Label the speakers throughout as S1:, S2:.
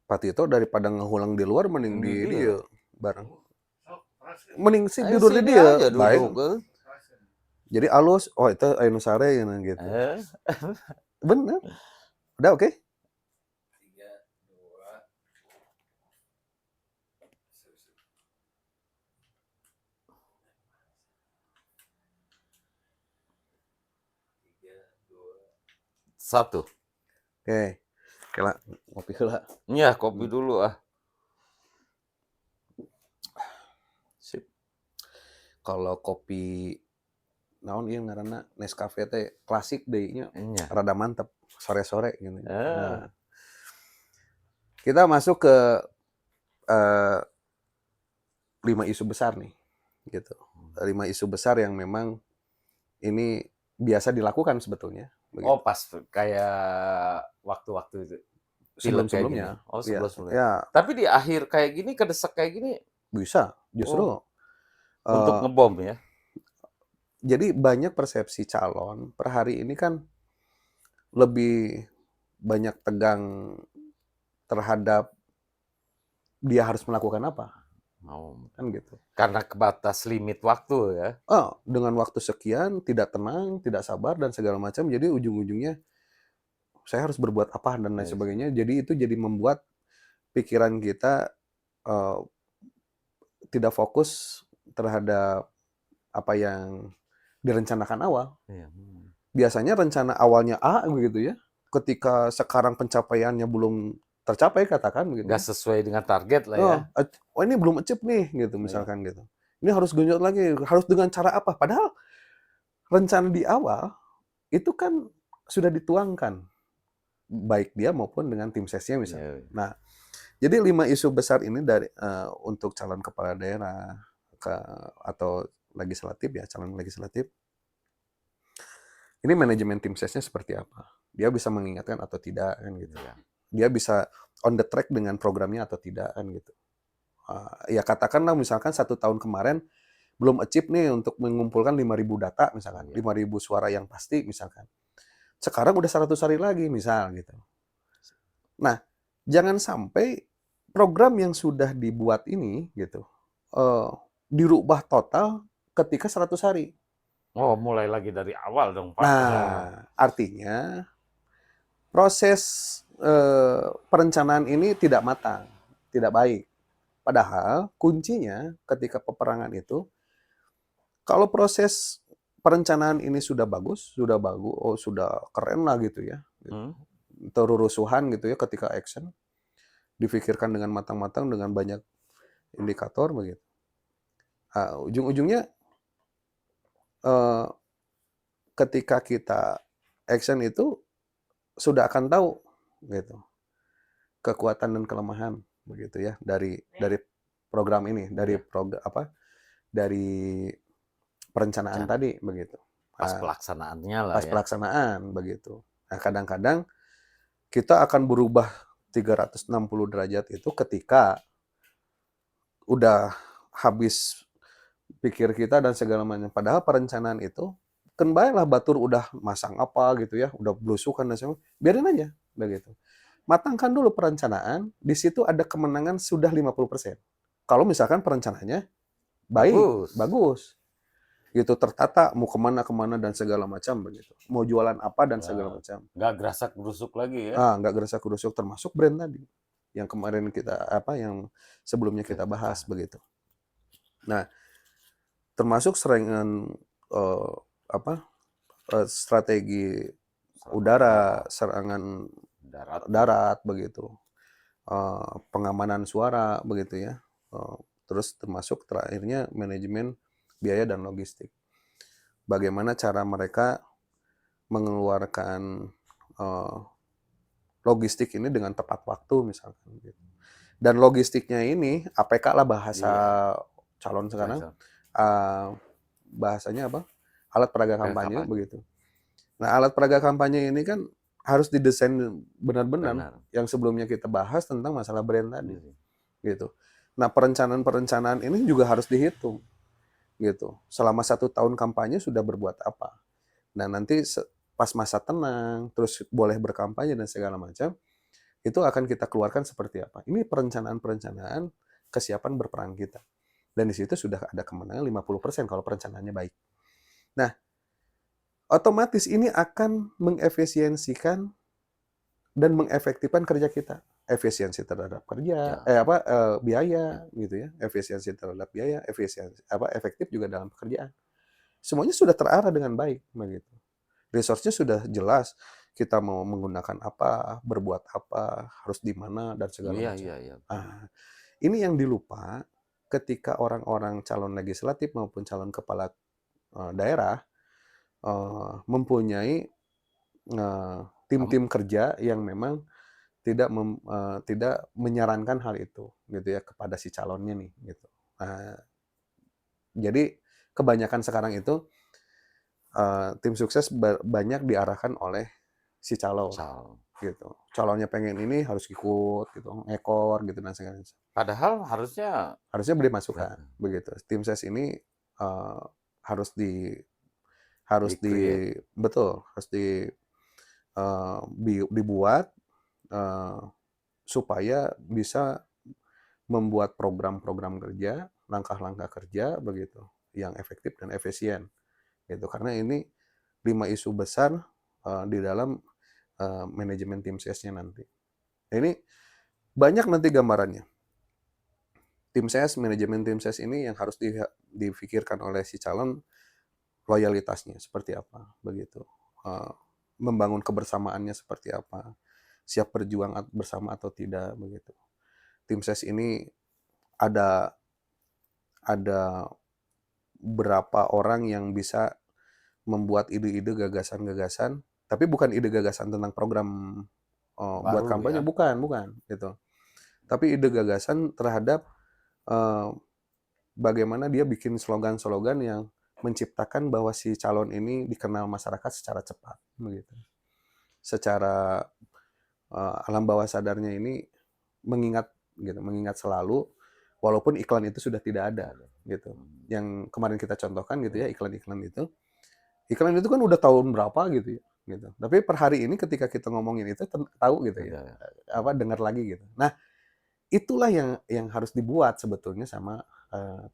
S1: Pak Tito daripada ngehulang di luar mending di
S2: Ini
S1: dia
S2: dia.
S1: bareng. Mending sih
S2: Ayo
S1: tidur di
S2: sini
S1: dia,
S2: aja
S1: baik.
S2: duduk.
S1: Jadi alus, oh itu Anu Sare gitu.
S2: Eh,
S1: Bener, udah oke.
S2: Satu.
S1: Oke, kela ngopi heula.
S2: Ya, kopi dulu ah.
S1: Sip. Kalau kopi naon ieu ngaranna Nescafe teh klasik deui nya,
S2: Iya.
S1: rada mantep sore-sore gitu.
S2: Eh,
S1: Nah, kita masuk ke 5 isu besar nih, gitu. 5 isu besar yang memang ini biasa dilakukan sebetulnya, begitu.
S2: oh pas kayak waktu-waktu itu. Pilek kayak gini.
S1: Sebelum-sebelumnya,
S2: Oh,
S1: ya,
S2: sebelum-sebelumnya.
S1: ya
S2: Tapi di akhir kayak gini, kedesak kayak gini,
S1: bisa. Justru
S2: oh, untuk ngebom ya.
S1: jadi banyak persepsi calon per hari ini kan lebih banyak tegang terhadap dia harus melakukan apa,
S2: Oh,
S1: kan gitu.
S2: karena kebatas limit waktu ya.
S1: Oh, dengan waktu sekian tidak tenang, tidak sabar dan segala macam, jadi ujung-ujungnya saya harus berbuat apa dan lain
S2: Yes.
S1: sebagainya. Jadi itu jadi membuat pikiran kita eh, tidak fokus terhadap apa yang direncanakan awal.
S2: Iya.
S1: Biasanya rencana awalnya A begitu ya, ketika sekarang pencapaiannya belum tercapai katakan begitu
S2: Nggak
S1: ya.
S2: sesuai dengan target lah ya.
S1: Oh, oh ini belum achieve nih gitu
S2: Iya.
S1: misalkan gitu. Ini harus genjot lagi, harus dengan cara apa? Padahal rencana di awal itu kan sudah dituangkan baik dia maupun dengan tim sesnya misalnya.
S2: Iya.
S1: Nah, jadi 5 isu besar ini dari untuk calon kepala daerah ke atau legislatif ya, calon legislatif. Ini manajemen tim sesnya seperti apa? Dia bisa mengingatkan atau tidak kan gitu.
S2: Iya.
S1: Dia bisa on the track dengan programnya atau tidak kan gitu. Ya katakanlah misalkan 1 tahun kemarin belum achieve nih untuk mengumpulkan 5.000 data misalkan,
S2: Iya.
S1: 5.000 suara yang pasti misalkan. Sekarang udah 100 hari lagi misal gitu. Nah, jangan sampai program yang sudah dibuat ini gitu dirubah total ketika 100 hari.
S2: Oh, mulai lagi dari awal dong, Pak.
S1: Nah, artinya proses perencanaan ini tidak matang, tidak baik. Padahal kuncinya ketika peperangan itu, kalau proses perencanaan ini sudah bagus, oh sudah keren lah gitu ya,
S2: Hmm?
S1: terurusuhan gitu ya ketika action, difikirkan dengan matang-matang dengan banyak indikator begitu. Ujung-ujungnya ketika kita action itu sudah akan tahu gitu kekuatan dan kelemahan begitu ya dari program ini, dari program apa, dari perencanaan tadi begitu.
S2: Pas pelaksanaannya lah
S1: Pas
S2: ya.
S1: pelaksanaan begitu. Nah, kadang-kadang kita akan berubah 360 derajat itu ketika udah habis pikir kita dan segala macam. Padahal perencanaan itu kan baiklah batur udah masang apa gitu ya, udah belusukan dan segala biarin aja begitu. Matangkan dulu perencanaan, di situ ada kemenangan sudah 50%. Kalau misalkan perencanaannya baik,
S2: Bagus.
S1: bagus. Gitu tertata mau kemana dan segala macam begitu. Mau jualan apa dan segala macam.
S2: Nggak gerasak gerusuk lagi ya.
S1: Nggak gerasa gerusuk termasuk brand tadi. Yang kemarin kita yang sebelumnya kita bahas begitu. Nah, termasuk serangan strategi udara, serangan darat begitu. Pengamanan suara begitu ya. Terus termasuk terakhirnya manajemen biaya dan logistik. Bagaimana cara mereka mengeluarkan logistik ini dengan tepat waktu misalkan gitu. Dan logistiknya ini APK lah bahasa calon sekarang. Bahasanya apa? Alat peraga kampanye begitu. Nah, alat peraga kampanye ini kan harus didesain benar-benar. Yang sebelumnya kita bahas tentang masalah brand tadi. Gitu. Nah, perencanaan ini juga harus dihitung. Gitu. Selama 1 tahun kampanye sudah berbuat apa. Nah, nanti pas masa tenang, terus boleh berkampanye dan segala macam, itu akan kita keluarkan seperti apa. Ini perencanaan-perencanaan kesiapan berperang kita. Dan di situ sudah ada kemenangan 50% kalau perencanaannya baik. Nah, otomatis ini akan mengefisiensikan dan mengefektifkan kerja kita. Efisiensi terhadap kerja,
S2: Ya.
S1: biaya gitu ya. Efisiensi terhadap biaya, efektif juga dalam pekerjaan. Semuanya sudah terarah dengan baik begitu. Resource-nya sudah jelas. Kita mau menggunakan apa, berbuat apa, harus di mana dan segala
S2: Iya,
S1: macam.
S2: iya, iya.
S1: Ah, ini yang dilupa ketika orang-orang calon legislatif maupun calon kepala daerah mempunyai tim-tim kerja yang memang tidak menyarankan hal itu gitu ya kepada si calonnya nih gitu. Nah, jadi kebanyakan sekarang itu tim sukses banyak diarahkan oleh si calon gitu. Calonnya pengen ini harus ikut gitu, ngekor gitu dan segala macam.
S2: Padahal harusnya
S1: beri masukan begitu. Tim ses ini harus
S2: di-create.
S1: betul, harus dibuat supaya bisa membuat program-program kerja, langkah-langkah kerja begitu yang efektif dan efisien gitu. Karena ini 5 isu besar di dalam manajemen tim sesnya nanti. Ini banyak nanti gambarannya. Tim ses, manajemen tim ses ini yang harus difikirkan oleh si calon, loyalitasnya seperti apa begitu. Membangun kebersamaannya seperti apa, siap berjuang bersama atau tidak begitu. Tim ses ini ada berapa orang yang bisa membuat ide-ide, gagasan-gagasan, tapi bukan ide gagasan tentang program buat kampanye,
S2: ya.
S1: bukan gitu. Tapi ide gagasan terhadap bagaimana dia bikin slogan-slogan yang menciptakan bahwa si calon ini dikenal masyarakat secara cepat begitu. Secara alam bawah sadarnya ini mengingat selalu walaupun iklan itu sudah tidak ada gitu. Yang kemarin kita contohkan gitu ya, iklan-iklan itu. Iklan itu kan udah tahun berapa gitu ya gitu. Tapi per hari ini ketika kita ngomongin itu tahu gitu ya. Dengar lagi gitu. Nah, itulah yang harus dibuat sebetulnya sama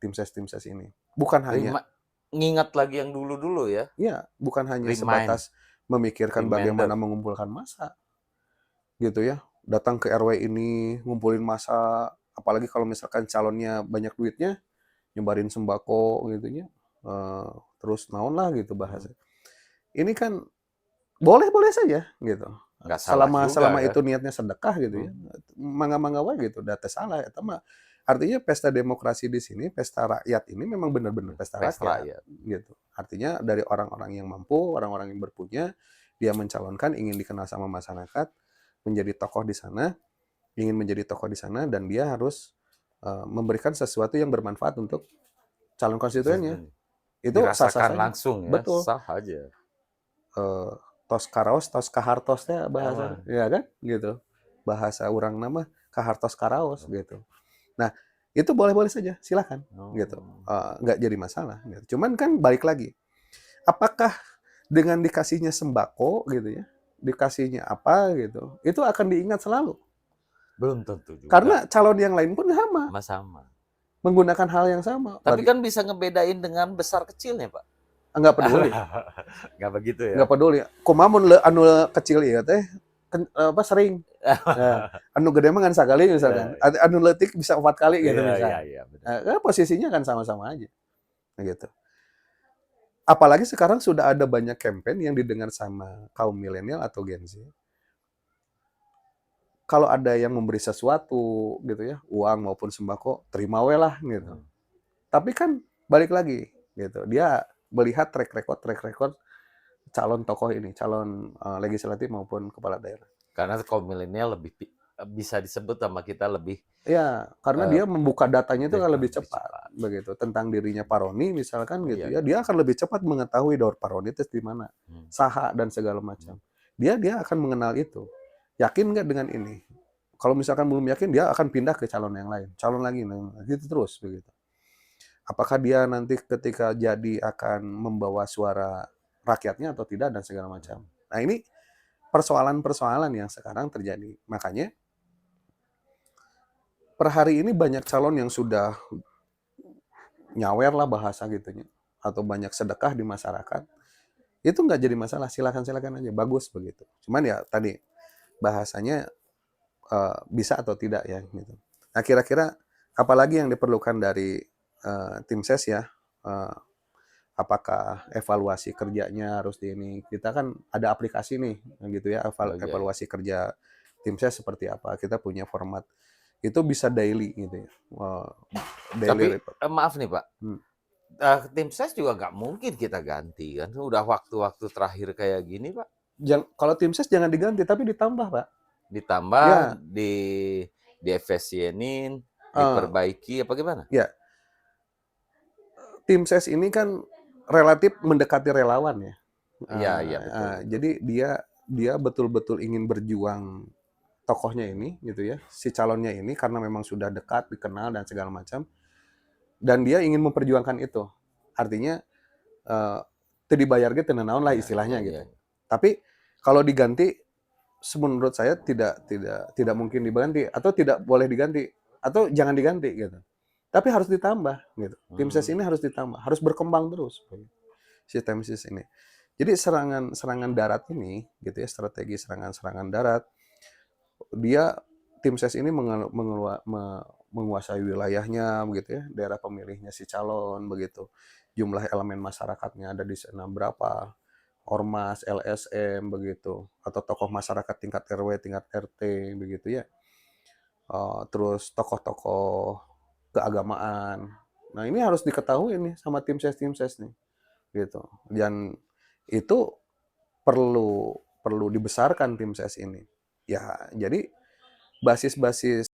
S1: tim ses ini. Bukan hanya
S2: ngingat lagi yang dulu-dulu ya.
S1: Iya, bukan hanya sebatas memikirkan bagaimana mengumpulkan massa. Gitu ya. Datang ke RW ini, ngumpulin massa, apalagi kalau misalkan calonnya banyak duitnya, nyebarin sembako gitu ya. Terus naon lah gitu bahasa. Ini kan boleh-boleh saja gitu. Selama itu niatnya sedekah gitu ya. Mangga-mangga wae gitu, da teu salah eta mah. Artinya pesta demokrasi di sini, pesta rakyat ini memang benar-benar pesta rakyat gitu. Artinya dari orang-orang yang mampu, orang-orang yang berpunya, dia mencalonkan ingin dikenal sama masyarakat, menjadi tokoh di sana, ingin menjadi tokoh di sana dan dia harus memberikan sesuatu yang bermanfaat untuk calon konstituennya. Itu
S2: dirasakan langsung ya,
S1: betul.
S2: sah aja.
S1: Tos karaos, tos kahartosnya bahasa, ya kan, gitu. Bahasa orang nama kahartos karaos gitu. Nah, itu boleh-boleh saja, silakan, gitu. Nggak jadi masalah. Gitu. Cuman kan balik lagi, apakah dengan dikasihnya sembako gitu ya, dikasihnya apa gitu, itu akan diingat selalu?
S2: Belum tentu juga.
S1: Karena calon yang lain pun
S2: sama.
S1: Menggunakan hal yang sama.
S2: Tapi kan bisa ngebedain dengan besar kecilnya, Pak.
S1: Nggak peduli.
S2: Nggak begitu ya?
S1: Nggak peduli. Kumaha anu kecil ieu teh sering. Nah, anu gede mah ngan sakali misalkan. Anu leutik bisa 4 kali gitu misalkan.
S2: Iya, benar.
S1: Nah, posisinya kan sama-sama aja. Nah, gitu. Apalagi sekarang sudah ada banyak campaign yang didengar sama kaum milenial atau Gen Z. Kalau ada yang memberi sesuatu gitu ya, uang maupun sembako, terima we lah gitu. Tapi kan balik lagi gitu. Dia melihat track record calon tokoh ini, calon legislatif maupun kepala daerah.
S2: Karena kaum milenial lebih bisa disebut sama kita lebih.
S1: Ya, karena dia membuka datanya itu kan lebih cepat, begitu. Tentang dirinya Pak Roni misalkan gitu ya, dia akan lebih cepat mengetahui Pak Roni itu di mana, saha dan segala macam. Dia akan mengenal itu. Yakin nggak dengan ini? Kalau misalkan belum yakin, dia akan pindah ke calon yang lain, calon lagi, gitu terus begitu. Apakah dia nanti ketika jadi akan membawa suara rakyatnya atau tidak dan segala macam. Nah, ini persoalan-persoalan yang sekarang terjadi. Makanya per hari ini banyak calon yang sudah nyawer lah bahasa gitunya, atau banyak sedekah di masyarakat, itu nggak jadi masalah, silakan-silakan aja, bagus begitu. Cuman ya tadi, bahasanya bisa atau tidak ya gitu. Nah kira-kira apalagi yang diperlukan dari tim ses ya, eh, apakah evaluasi kerjanya harus di ini, kita kan ada aplikasi nih gitu ya,
S2: Oh iya, iya.
S1: evaluasi kerja tim ses seperti apa, kita punya format, itu bisa daily gitu ya, daily
S2: Tapi
S1: report.
S2: maaf nih Pak,
S1: Hmm.
S2: tim ses juga nggak mungkin kita ganti kan, udah waktu-waktu terakhir kayak gini Pak.
S1: Kalau tim ses jangan diganti tapi ditambah Pak.
S2: Ditambah,
S1: Ya,
S2: diefesienin,
S1: eh,
S2: diperbaiki apa gimana?
S1: ya tim ses ini kan relatif mendekati relawan ya.
S2: Iya iya, betul betul.
S1: Jadi dia dia betul-betul ingin berjuang, tokohnya ini gitu ya, si calonnya ini karena memang sudah dekat, dikenal dan segala macam, dan dia ingin memperjuangkan itu. Artinya eh teu dibayar ge teu naon lah
S2: Iya iya
S1: istilahnya
S2: iya.
S1: gitu. Tapi kalau diganti, menurut saya tidak mungkin diganti atau tidak boleh diganti atau jangan diganti gitu. Tapi harus ditambah gitu. Tim ses
S2: Mmm,
S1: ini harus ditambah, harus berkembang terus sistem sis ini. Jadi serangan darat ini gitu ya, strategi serangan darat, dia tim ses ini menguasai wilayahnya begitu ya, daerah pemilihnya si calon begitu. Jumlah elemen masyarakatnya ada di sana berapa, ormas, LSM begitu, atau tokoh masyarakat tingkat RW, tingkat RT begitu ya. Terus tokoh-tokoh keagamaan. Nah, ini harus diketahui nih sama tim ses nih gitu. Dan itu perlu perlu dibesarkan tim ses ini. Ya, jadi basis-basis